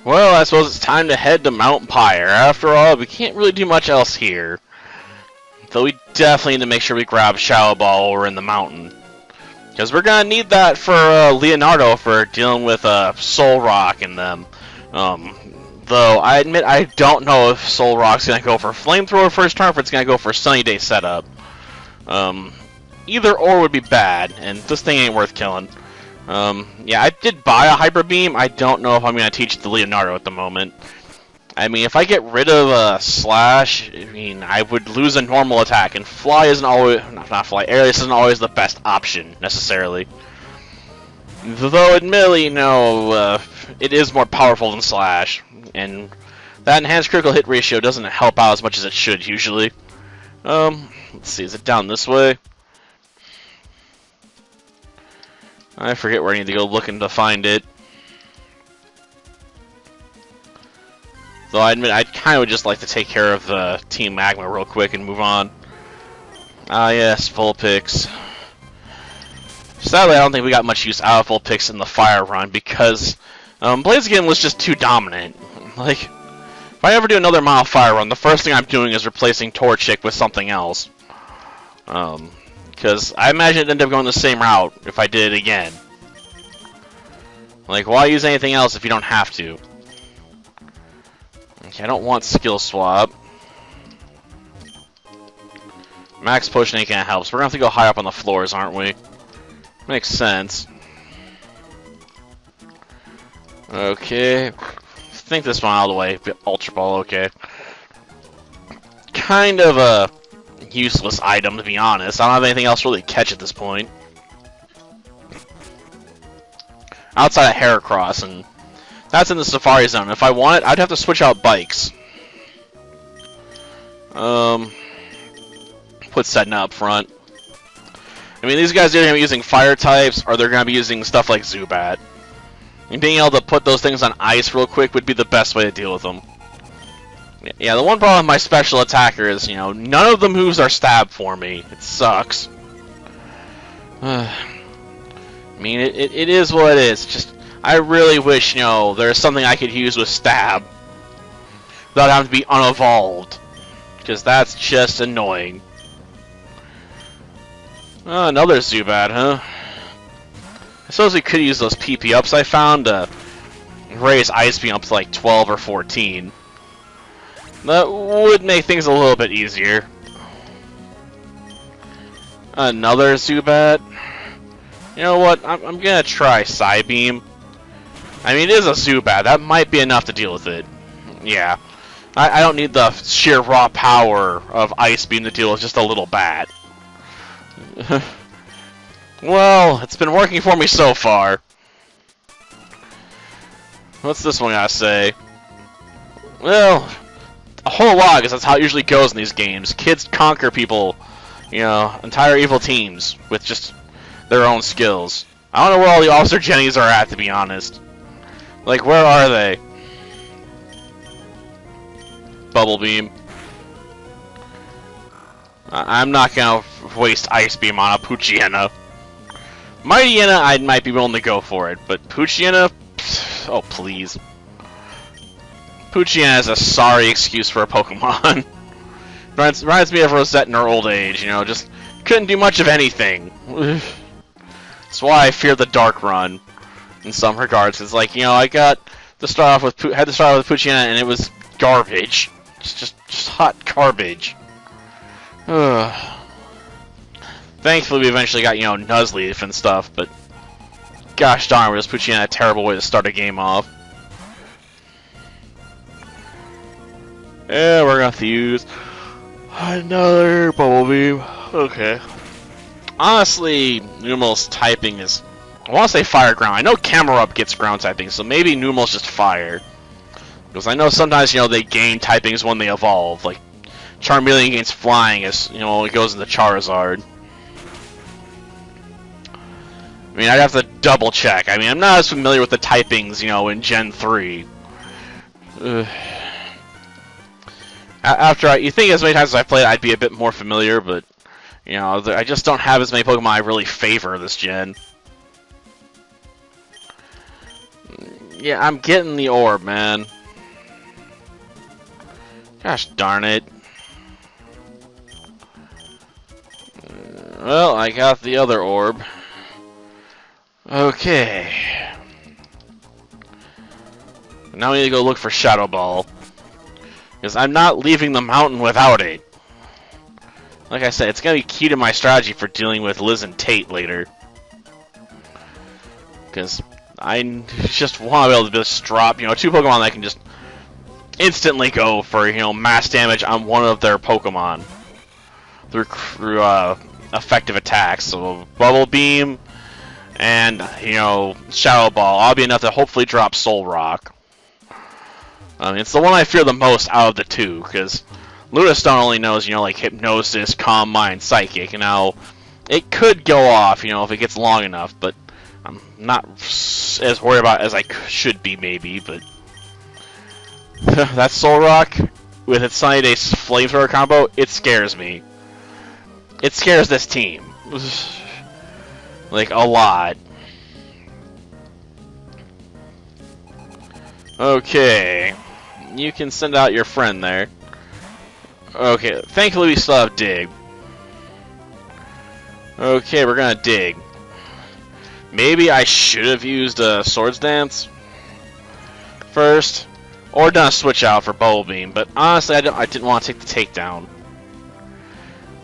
Well, I suppose it's time to head to Mount Pyre. After all, we can't really do much else here. Though we definitely need to make sure we grab Shadow Ball while we're in the mountain. Because we're going to need that for Leonardo for dealing with Soul Rock and them. Though, I admit I don't know if Soul Rock's going to go for Flamethrower first turn or if it's going to go for Sunny Day setup. Either or would be bad, and this thing ain't worth killing. Yeah, I did buy a Hyper Beam. I don't know if I'm going to teach it to Leonardo at the moment. I mean, if I get rid of Slash, I mean, I would lose a normal attack, and Fly isn't always, not Fly, Airless isn't always the best option, necessarily. Though, admittedly, it is more powerful than Slash, and that enhanced critical hit ratio doesn't help out as much as it should, usually. Let's see, is it down this way? I forget where I need to go looking to find it. Though I admit, I kind of would just like to take care of the Team Magma real quick and move on. Ah, yes, Vulpix. Sadly, I don't think we got much use out of Vulpix in the fire run because Blaziken was just too dominant. Like, if I ever do another mile fire run, the first thing I'm doing is replacing Torchic with something else. Because I imagine it'd end up going the same route if I did it again. Like, why use anything else if you don't have to? Okay, I don't want Skill Swap. Max Potion ain't gonna help, so we're gonna have to go high up on the floors, aren't we? Makes sense. Okay. I think this one out of the way. Ultra Ball, okay. Kind of a useless item, to be honest. I don't have anything else really to catch at this point. Outside of Heracross, and that's in the Safari Zone. If I want it, I'd have to switch out bikes. Put Sedna up front. I mean, these guys are going to be using fire types, or they're going to be using stuff like Zubat. And being able to put those things on ice real quick would be the best way to deal with them. Yeah, the one problem with my special attacker is, none of the moves are stab for me. It sucks. I mean, it is what it is. Just, I really wish, there's something I could use with stab without having to be unevolved. Because that's just annoying. Another Zubat, huh? I suppose we could use those PP ups I found to raise Ice Beam up to like 12 or 14. That would make things a little bit easier. Another Zubat. You know what? I'm gonna try Psybeam. I mean, it is a Zubat. That might be enough to deal with it. Yeah. I don't need the sheer raw power of Ice Beam to deal with just a little bat. Well, it's been working for me so far. What's this one gotta say? Well, a whole lot, because that's how it usually goes in these games. Kids conquer people, entire evil teams with just their own skills. I don't know where all the Officer Jennies are at, to be honest. Like, where are they? Bubble Beam. I'm not gonna waste Ice Beam on a Poochyena. Mightyena, I might be willing to go for it, but Poochyena, oh please. Poochyena is a sorry excuse for a Pokemon. Reminds me of Rosette in her old age, just couldn't do much of anything. That's why I fear the Dark Run, in some regards. It's like, I got to start off with Poochyena, and it was garbage. Just hot garbage. Thankfully, we eventually got, Nuzleaf and stuff, but gosh darn, was Poochyena a terrible way to start a game off. Yeah, we're gonna have to use another Bubble Beam. Okay. Honestly, Numel's typing is, I want to say Fire Ground. I know Camerupt gets ground typing, so maybe Numel's just Fire. Because I know sometimes, they gain typings when they evolve. Like, Charmeleon gains Flying as, it goes into Charizard. I mean, I'd have to double check. I mean, I'm not as familiar with the typings, in Gen 3. You think as many times as I played, I'd be a bit more familiar, but, I just don't have as many Pokemon I really favor this gen. Yeah, I'm getting the orb, man. Gosh darn it. Well, I got the other orb. Okay. Now we need to go look for Shadow Ball. Because I'm not leaving the mountain without it. Like I said, it's going to be key to my strategy for dealing with Liz and Tate later. Because I just want to be able to just drop, 2 Pokemon that can just instantly go for, mass damage on one of their Pokemon. Through effective attacks. So, Bubble Beam and, Shadow Ball. I'll be enough to hopefully drop Soul Rock. It's the one I fear the most out of the 2, because Ludastone only knows, like Hypnosis, Calm Mind, Psychic. Now, it could go off, if it gets long enough, but I'm not as worried about it as I should be, maybe, but... that Soul Rock, with its Sunny Day Flamethrower combo, it scares me. It scares this team. Like, a lot. Okay. You can send out your friend there. Okay, thankfully we still have Dig. Okay, we're gonna Dig. Maybe I should have used a Swords Dance first, or done a switch out for Bubble Beam, but honestly I didn't want to take the takedown.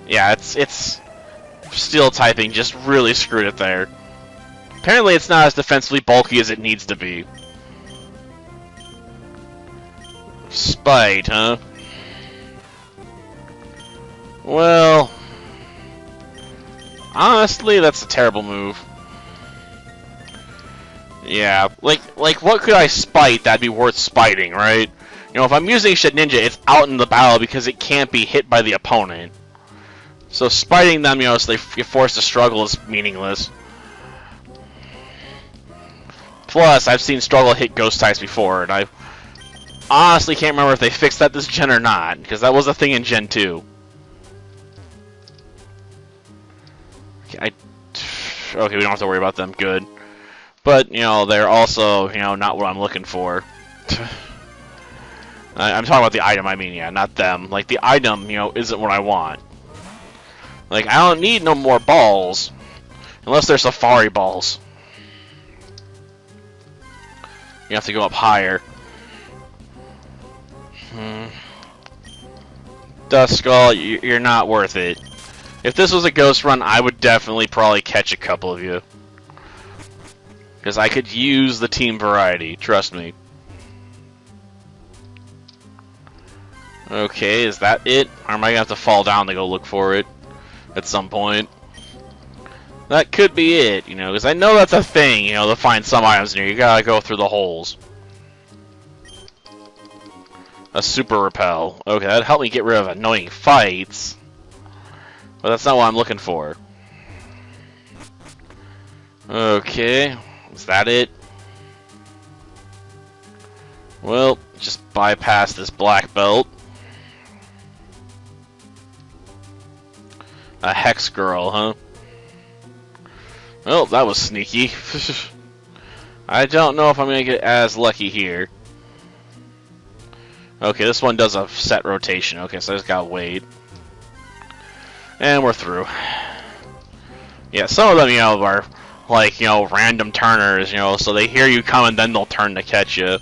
Yeah, it's Steel typing just really screwed it there. Apparently it's not as defensively bulky as it needs to be. Spite, huh? Well, honestly, that's a terrible move. Yeah, like what could I spite that'd be worth spiting, right? If I'm using Shedinja, it's out in the battle because it can't be hit by the opponent. So spiting them, so they get forced to struggle is meaningless. Plus, I've seen struggle hit ghost types before, and I honestly can't remember if they fixed that this gen or not, because that was a thing in Gen 2. Okay, we don't have to worry about them. Good. But, they're also, not what I'm looking for. I'm talking about the item, yeah, not them. Like, the item, isn't what I want. Like, I don't need no more balls. Unless they're Safari balls. You have to go up higher. Duskull, you're not worth it. If this was a ghost run, I would definitely probably catch a couple of you. Because I could use the team variety, trust me. Okay, is that it? Or am I going to have to fall down to go look for it at some point? That could be it, because I know that's a thing, to find some items near. You gotta go through the holes. A Super Repel. Okay, that'd help me get rid of annoying fights. But that's not what I'm looking for. Okay, is that it? Well, just bypass this black belt. A Hex Girl, huh? Well, that was sneaky. I don't know if I'm going to get as lucky here. Okay, this one does a set rotation. Okay, so I just gotta wait. And we're through. Yeah, some of them, are like, random turners, so they hear you coming, then they'll turn to catch you.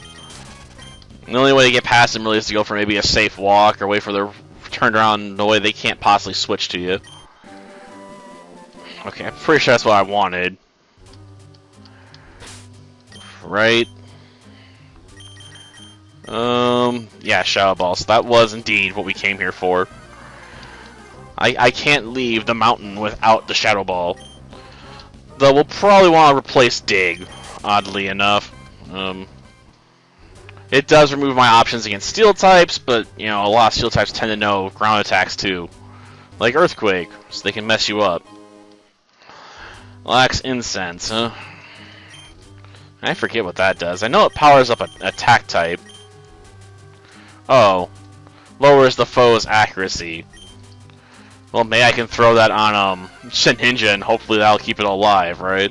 The only way to get past them really is to go for maybe a safe walk or wait for their turn around the way they can't possibly switch to you. Okay, I'm pretty sure that's what I wanted. Right? Yeah, Shadow Ball. So that was indeed what we came here for. I can't leave the mountain without the Shadow Ball. Though we'll probably want to replace Dig, oddly enough. It does remove my options against Steel types, but, a lot of Steel types tend to know ground attacks too. Like Earthquake, so they can mess you up. Lax Incense, huh? I forget what that does. I know it powers up an attack type. Oh. Lowers the foe's accuracy. Well, maybe I can throw that on Shedinja and hopefully that'll keep it alive, right?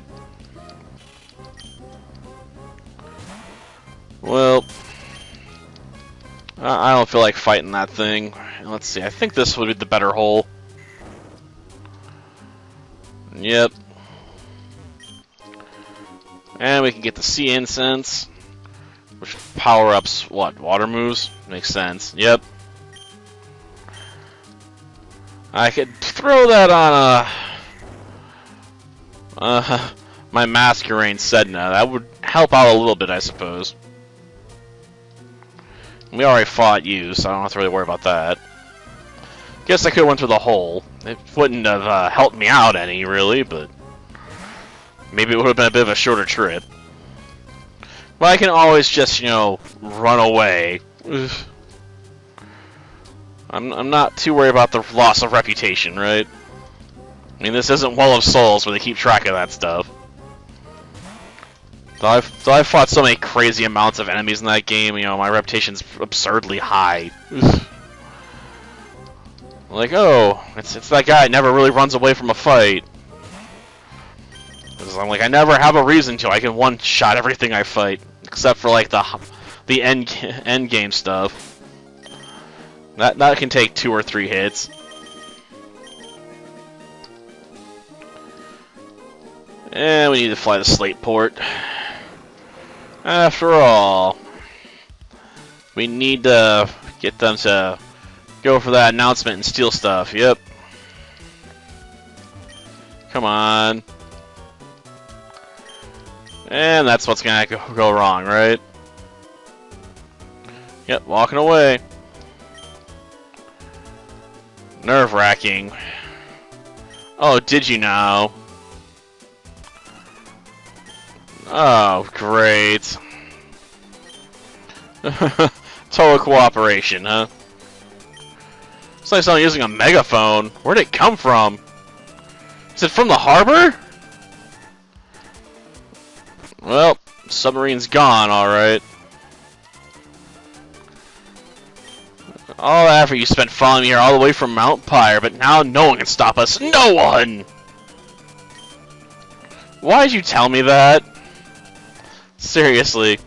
Well, I don't feel like fighting that thing. Let's see, I think this would be the better hole. Yep. And we can get the sea incense, which power ups what? Water moves? Makes sense. Yep. I could throw that on my Masquerain Sedna. That would help out a little bit, I suppose. We already fought you, so I don't have to really worry about that. Guess I could have went through the hole. It wouldn't have helped me out any, really, but maybe it would have been a bit of a shorter trip. But I can always just, you know, run away. I'm not too worried about the loss of reputation, right? I mean, this isn't Well of Souls where they keep track of that stuff. Though I've fought so many crazy amounts of enemies in that game, you know, my reputation's absurdly high. Like, oh, it's that guy that never really runs away from a fight. Because I'm like, I never have a reason to. I can one-shot everything I fight, except for like the end game stuff. That can take 2 or 3 hits. And we need to fly to Slateport. After all, we need to get them to go for that announcement and steal stuff. Yep. Come on. And that's what's gonna go wrong, right? Yep, walking away. Nerve-wracking. Oh, did you know? Oh, great. Total cooperation, huh? It's like someone using a megaphone. Where'd it come from? Is it from the harbor? Well, submarine's gone, alright. All that effort you spent following me here all the way from Mount Pyre, but now no one can stop us. No one! Why did you tell me that? Seriously.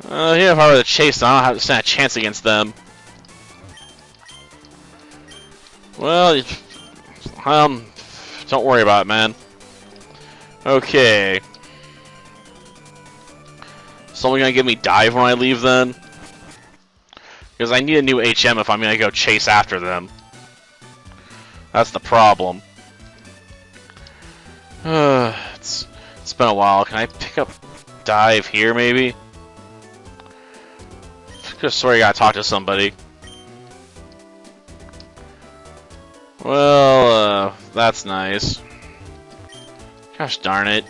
Yeah, if I were to chase them, I don't have to stand a chance against them. Well, don't worry about it, man. Okay. Someone gonna give me dive when I leave then? Because I need a new HM if I'm gonna go chase after them. That's the problem. It's been a while. Can I pick up dive here, maybe? Just swear you gotta talk to somebody. Well, that's nice. Gosh darn it.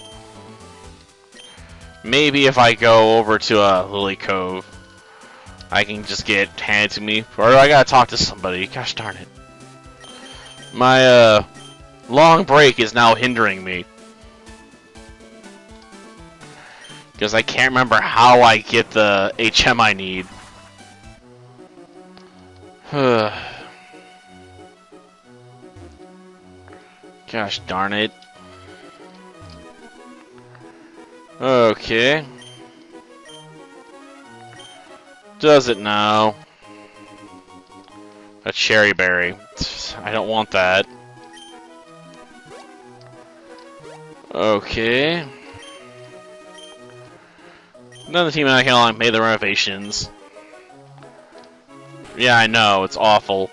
Maybe if I go over to Lily Cove, I can just get it handed to me. Or I gotta talk to somebody. Gosh darn it. My long break is now hindering me. Because I can't remember how I get the HM I need. Gosh darn it. Okay. Does it now? A cherry berry. I don't want that. Okay. None of the team and I can all made the renovations. Yeah, I know, it's awful.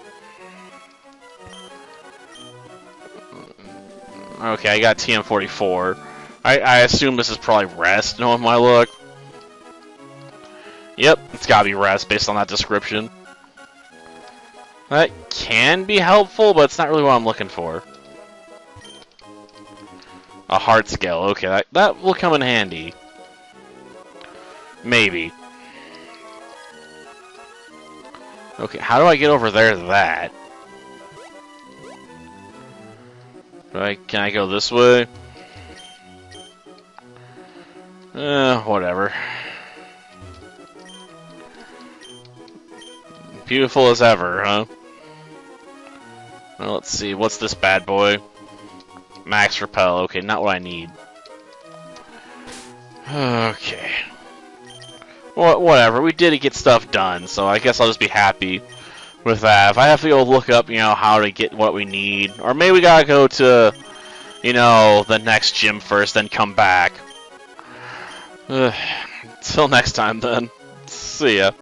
Okay, I got TM44. I assume this is probably rest, knowing my look. Yep, it's gotta be rest based on that description. That can be helpful, but it's not really what I'm looking for. A heart scale, okay, that will come in handy. Maybe. Okay, how do I get over there to that? Can I go this way? Whatever. Beautiful as ever, huh? Well, let's see, what's this bad boy? Max repel, okay, not what I need. Okay. Well, whatever. We did get stuff done, so I guess I'll just be happy with that. If I have to go look up, how to get what we need, or maybe we gotta go to, the next gym first, then come back. Until next time, then. See ya.